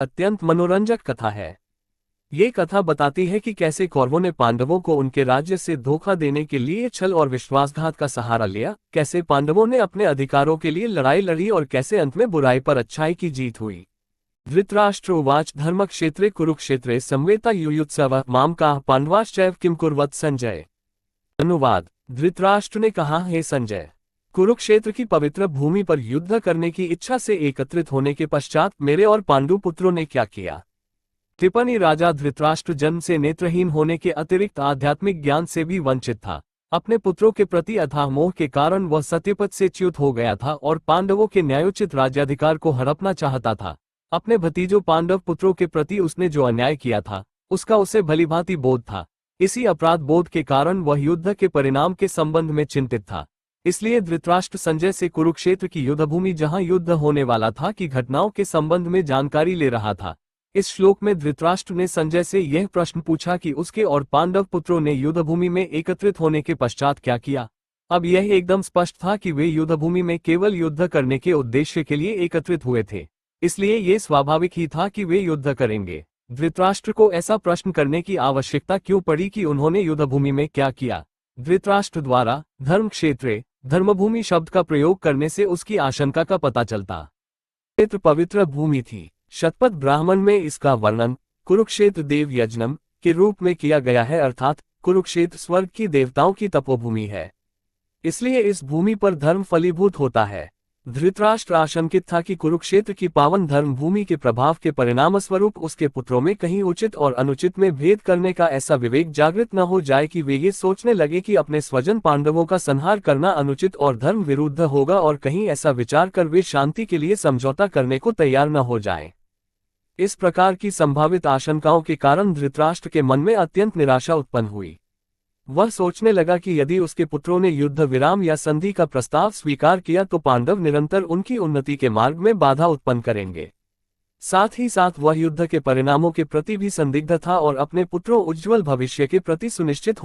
अत्यंत मनोरंजक कथा है। ये कथा बताती है कि कैसे कौरवों ने पांडवों को उनके राज्य से धोखा देने के लिए छल और विश्वासघात का सहारा लिया, कैसे पांडवों ने अपने अधिकारों के लिए लड़ाई लड़ी और कैसे अंत में बुराई पर अच्छाई की जीत हुई। धृतराष्ट्र उवाच धर्मक्षेत्रे कुरुक्षेत्रे संवेता युयुत्सवः मामकाः पांडवाश्चैव किं कुर्वत संजय। अनुवाद। धृतराष्ट्र ने कहा, हे संजय, कुरुक्षेत्र की पवित्र भूमि पर युद्ध करने की इच्छा से एकत्रित होने के पश्चात मेरे और पांडु पुत्रों ने क्या किया। टिप्पणी। राजा धृतराष्ट्र जन्म से नेत्रहीन होने के अतिरिक्त आध्यात्मिक ज्ञान से भी वंचित था। अपने पुत्रों के प्रति अथाह मोह के कारण वह सत्यपथ से च्युत हो गया था और पांडवों के न्यायोचित राज्याधिकार को हड़पना चाहता था। अपने भतीजों पांडव पुत्रों के प्रति उसने जो अन्याय किया था उसका उसे भलीभांति बोध था। इसी अपराध बोध के कारण वह युद्ध के परिणाम के संबंध में चिंतित था। इसलिए धृतराष्ट्र संजय से कुरुक्षेत्र की युद्धभूमि जहां युद्ध होने वाला था की घटनाओं के संबंध में जानकारी ले रहा था। इस श्लोक में धृतराष्ट्र ने संजय से यह प्रश्न पूछा कि उसके और पांडव पुत्रों ने युद्धभूमि में एकत्रित होने के पश्चात क्या किया। अब यह एकदम स्पष्ट था कि वे युद्धभूमि में केवल युद्ध करने के उद्देश्य के लिए एकत्रित हुए थे, इसलिए ये स्वाभाविक ही था कि वे युद्ध करेंगे। धृतराष्ट्र को ऐसा प्रश्न करने की आवश्यकता क्यों पड़ी कि उन्होंने युद्धभूमि में क्या किया। धृतराष्ट्र द्वारा धर्म क्षेत्रे धर्मभूमि शब्द का प्रयोग करने से उसकी आशंका का पता चलता। क्षेत्र पवित्र भूमि थी। शतपथ ब्राह्मण में इसका वर्णन कुरुक्षेत्र देव यज्ञम के रूप में किया गया है, अर्थात कुरुक्षेत्र स्वर्ग की देवताओं की तपोभूमि है, इसलिए इस भूमि पर धर्म फलीभूत होता है। धृतराष्ट्र आशंकित था कि कुरुक्षेत्र की पावन धर्म भूमि के प्रभाव के परिणामस्वरूप उसके पुत्रों में कहीं उचित और अनुचित में भेद करने का ऐसा विवेक जागृत न हो जाए कि वे ये सोचने लगे कि अपने स्वजन पांडवों का संहार करना अनुचित और धर्म विरुद्ध होगा और कहीं ऐसा विचार कर वे शांति के लिए समझौता करने को तैयार न हो जाएं। इस प्रकार की संभावित आशंकाओं के कारण धृतराष्ट्र के मन में अत्यंत निराशा उत्पन्न हुई। वह सोचने लगा कि यदि उसके पुत्रों ने युद्ध विराम या संधि का प्रस्ताव स्वीकार किया तो पांडव निरंतर उनकी उन्नति के मार्ग में बाधा उत्पन्न करेंगे। साथ ही साथ वह युद्ध के परिणामों के प्रति भी संदिग्ध था और अपने पुत्रों उज्ज्वल भविष्य के प्रति सुनिश्चित होने